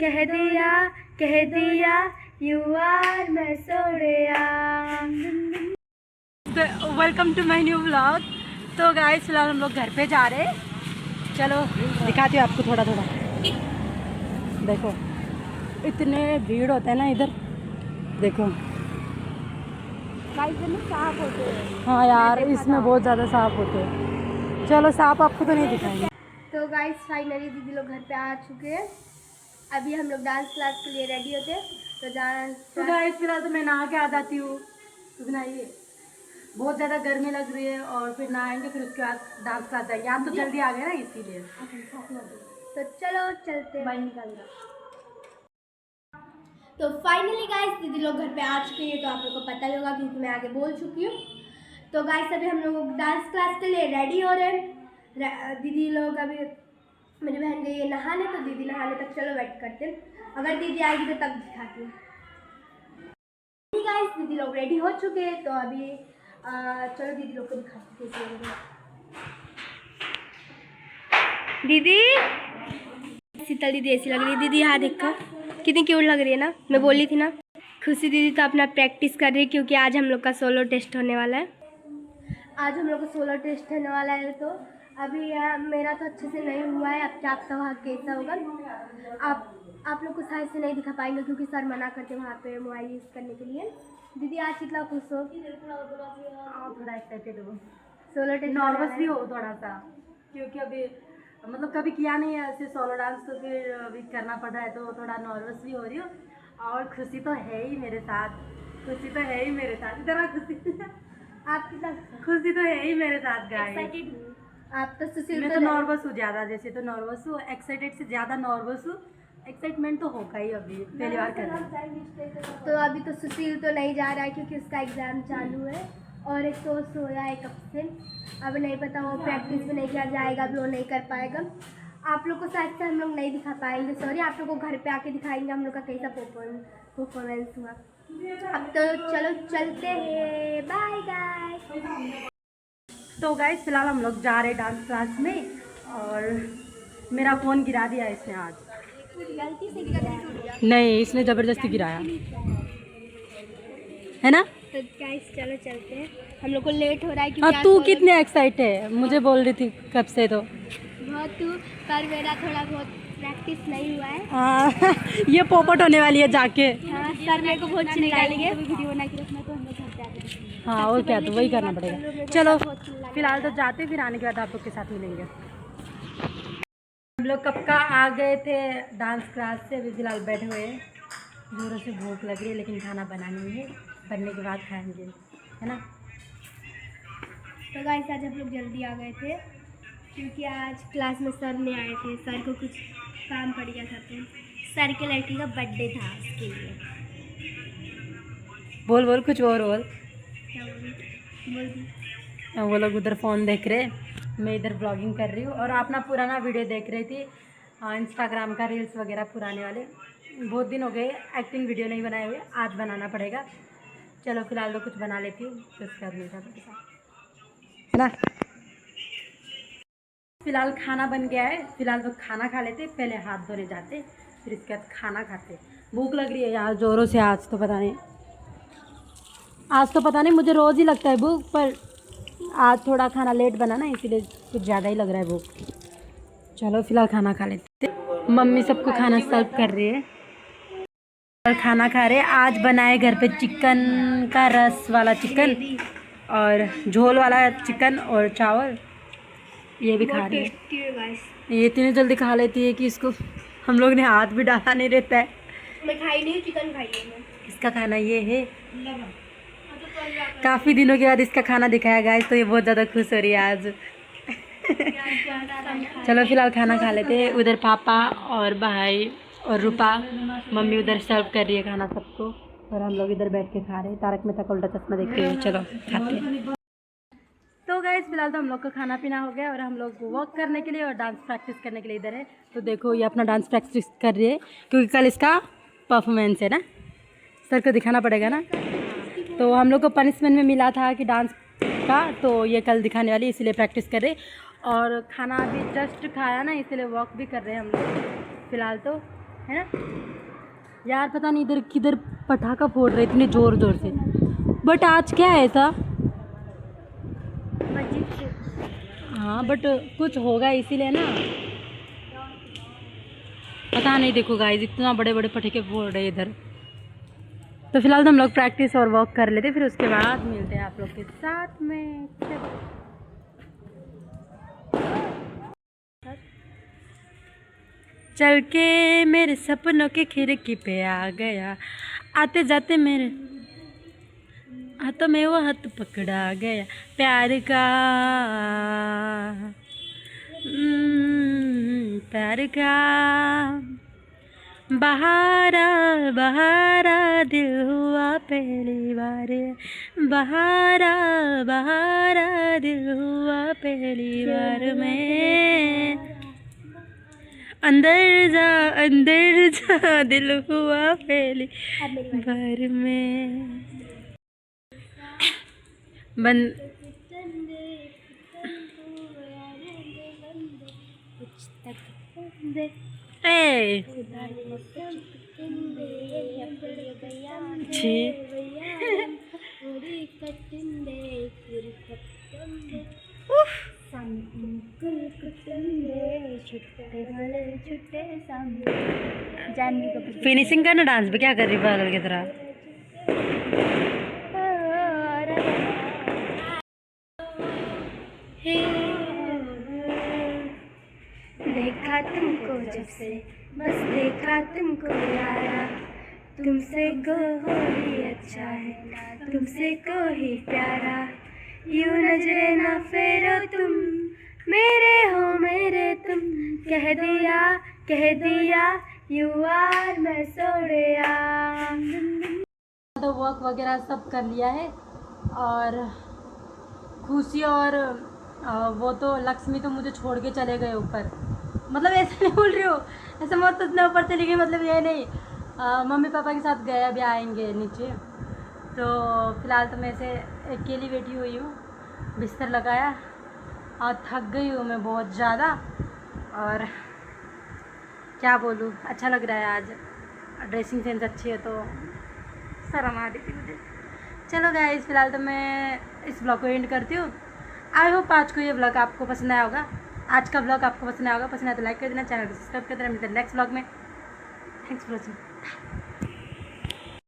कह दिया यू आर मैं सोड़िया। Welcome to my new vlog. तो गाइस फिलहाल हम लोग घर पे जा रहे हैं। चलो दिखाती हूँ आपको थोड़ा थोड़ा। देखो इतने भीड़ होते हैं ना इधर, देखो सांप होते हैं। हाँ यार इसमें बहुत ज़्यादा सांप होते हैं। चलो सांप आपको तो नहीं दिखाएंगे। तो गाइस फाइनली दीदी लोग घर पे आ चुके हैं। अभी हम लोग डांस क्लास के लिए रेडी होते हैं। तो गाइस फिलहाल तो मैं नहा के आ जाती हूँ। तो नहाइए, बहुत ज़्यादा गर्मी लग रही है और फिर नहाएंगे, फिर उसके बाद डांस क्लास जाएंगे। आप तो जल्दी आ गए ना इसीलिए। तो चलो चलते हैं। तो फाइनली गाइस दीदी लोग घर पे आ चुके हैं। तो आप लोग को पता ही होगा क्योंकि मैं आगे बोल चुकी हूँ। तो गाइस अभी हम लोग डांस क्लास के लिए रेडी हो रहे हैं। दीदी लोग अभी, मेरी बहन गई है नहाने, तो दीदी नहाने तक चलो वेट करते हैं। अगर दीदी आएगी तो तब दिखाती हूँ। गाइस दीदी लोग रेडी हो चुके हैं। तो अभी चलो दीदी लोग को दिखाती हूँ। दीदी शीतल दीदी ऐसी लग रही है। दीदी यहाँ देखो कितनी क्यूट लग रही है ना। मैं बोली थी ना। खुशी दीदी तो अपना प्रैक्टिस कर रही है क्योंकि आज हम लोग का सोलो टेस्ट होने वाला है। आज हम लोग का सोलो टेस्ट होने वाला है। तो अभी मेरा तो अच्छे से नहीं हुआ है। अब क्या पता वहाँ कैसा होगा। आप लोग को शायद से नहीं दिखा पाएंगे क्योंकि सर मना करते वहाँ पे मोबाइल यूज़ करने के लिए। दीदी आज कितना खुश हो? थोड़ा एक्साइटेड हो, सोलो टेस्ट नर्वस भी हो थोड़ा सा, क्योंकि अभी मतलब कभी किया नहीं है ऐसे सोलो डांस, तो फिर अभी करना पड़ रहा है तो थोड़ा नर्वस भी हो रही हूँ। और खुशी तो है ही मेरे साथ, खुशी तो है ही मेरे साथ। इधर खुशी आप कितना खुशी तो है ही मेरे साथ गाइस। आप तो सुशील मैं तो नर्वस हूँ ज़्यादा, जैसे तो नर्वस हूँ, एक्साइटेड से ज़्यादा नर्वस हूँ। एक्साइटमेंट तो होगा ही, अभी पहली बार कर रही हूँ। तो अभी तो सुशील तो नहीं जा रहा है क्योंकि उसका एग्ज़ाम चालू है। और एक तो सोया है कब से, अब नहीं पता वो प्रैक्टिस भी नहीं किया जाएगा, अभी वो नहीं कर पाएगा। आप लोग को शायद से हम लोग नहीं दिखा पाएंगे, सॉरी। आप लोग को घर पे आके दिखाएंगे हम लोग का कैसा परफॉर्मेंस हुआ। अब तो चलो चलते हैं, बाय गाइस। तो गाइस फिलहाल हम लोग जा रहे हैं डांस क्लास में, और मेरा फ़ोन गिरा दिया इसने आज। गलती से गिरा? नहीं, इसने ज़बरदस्ती गिराया है ना। तो गाइस चलो चलते हैं, हम लोग को लेट हो रहा है हाँ, तू कितने एक्साइटेड है, मुझे बोल रही थी कब से तो बहुत। पर मेरा थोड़ा बहुत प्रैक्टिस नहीं हुआ है। हाँ ये पोपट होने वाली है जाके। हाँ, सर मेरे को बहुत चिल्लाएंगे। वीडियो बना के रखना तो हम लोग घर पे आते हैं। हाँ और क्या, तो वही करना पड़ेगा। चलो फिलहाल तो जाते, फिर आने के बाद आप लोग के साथ मिलेंगे। हम लोग कब का आ गए थे डांस क्लास से, अभी फिलहाल बैठे हुए हैं। जोरों से भूख लग रही है लेकिन खाना बना नहीं है, बनने के बाद खाएंगे, है ना। तो गाइस आज हम लोग जल्दी आ गए थे क्योंकि आज क्लास में सर नहीं आए थे। सर को कुछ काम पड़ गया था, तो सर के लड़की का बर्थडे था, उसके लिए। बोल बोल कुछ और बोल। क्या बोल वो लोग उधर फ़ोन देख रहे, मैं इधर ब्लॉगिंग कर रही हूँ। और अपना पुराना वीडियो देख रही थी, इंस्टाग्राम का रील्स वगैरह पुराने वाले। बहुत दिन हो गए एक्टिंग वीडियो नहीं बनाए हुए, आज बनाना पड़ेगा। चलो फिलहाल तो कुछ बना लेती हूँ, तो उसके बाद मिलता है ना। फिलहाल खाना बन गया है, फिलहाल तो खाना खा लेते, पहले हाथ धोने जाते, फिर इसके बाद खाना खाते। भूख लग रही है यार ज़ोरों से। आज तो पता नहीं, मुझे रोज़ ही लगता है भूख, पर आज थोड़ा खाना लेट बना ना, इसीलिए कुछ ज़्यादा ही लग रहा है भूख। चलो फिलहाल खाना खा लेते। मम्मी सबको खाना सर्व कर रही है और खाना खा रहे हैं। आज बनाए घर पे चिकन का रस वाला चिकन और झोल वाला चिकन और चावल, ये भी खा रहे हैं। ये इतनी जल्दी खा लेती है कि इसको हम लोग ने हाथ भी डाला नहीं रहता है। मैं खाई नहीं, चिकन खाई है। इसका खाना ये है। काफ़ी दिनों के बाद इसका खाना दिखाया गाइस, तो ये बहुत ज़्यादा खुश हो रही है आज। चलो फिलहाल खाना खा लेते हैं। उधर पापा और भाई और रूपा, मम्मी उधर सर्व कर रही है खाना सबको, और हम लोग इधर बैठ के खा रहे हैं तारक मेहता का उल्टा चश्मा देखते हुए। चलो खाते हैं। तो गाइस फिलहाल तो हम लोग का खाना पीना हो गया और हम लोग वॉक करने के लिए और डांस प्रैक्टिस करने के लिए इधर है। तो देखो ये अपना डांस प्रैक्टिस कर रही है क्योंकि कल इसका परफॉर्मेंस है ना, सर को दिखाना पड़ेगा ना। तो हम लोग को पनिशमेंट में मिला था कि डांस का, तो ये कल दिखाने वाली, इसीलिए प्रैक्टिस कर रहे। और खाना अभी जस्ट खाया ना, इसीलिए वॉक भी कर रहे हैं हम लोग फिलहाल तो। है ना यार। पता नहीं इधर किधर पटाखा फोड़ रहे इतने ज़ोर ज़ोर से, बट आज क्या है ऐसा? हाँ बट कुछ होगा इसीलिए ना, पता नहीं। देखो गाइस इतना बड़े बड़े पटाखे फोड़ रहे हैं इधर। तो फिलहाल तो हम लोग प्रैक्टिस और वॉक कर लेते, फिर उसके बाद मिलते हैं आप लोग के साथ में। चल के मेरे सपनों के खिड़की पे आ गया, आते जाते मेरे हाथों में वो हाथ पकड़ा गया प्यार का, प्यार का। बहारा बहारा दिल हुआ पहली बार, बहारा बहारा दिल हुआ पहली बार में, अंदर जा दिल हुआ पहली बार में। बंद ए छी फिनिशिंग करना डांस पे, क्या कर रही पागल की तरह। देखा तुमको जब से, बस देखा तुमको यारा, तुमसे को ही अच्छा है, तुमसे को ही प्यारा, यूं नजरे ना फेरो तुम, मेरे हो मेरे तुम, कह दिया यू आर मैं सोड़िया। तो वॉक वगैरह सब कर लिया है, और खुशी और वो तो लक्ष्मी तो मुझे छोड़ के चले गए ऊपर। मतलब ऐसे नहीं बोल रही हो, ऐसे मत इतना ऊपर चली गई, मतलब ये नहीं, मम्मी पापा के साथ गए, अभी आएंगे नीचे। तो फिलहाल तो मैं ऐसे अकेली बैठी हुई हूँ, बिस्तर लगाया, और थक गई हूँ मैं बहुत ज़्यादा। और क्या बोलूँ, अच्छा लग रहा है आज, ड्रेसिंग सेंस अच्छी है तो शर्म आ रही थी मुझे। चलो गाइस फिलहाल तो मैं इस ब्लॉग को एंड करती हूँ। आई होप आज को ये ब्लॉग आपको पसंद आया होगा, आज का ब्लॉग आपको पसंद आया होगा। पसंद आया तो लाइक कर देना, चैनल को सब्सक्राइब कर देना। मिलते हैं नेक्स्ट ब्लॉग में। Thanks for watching.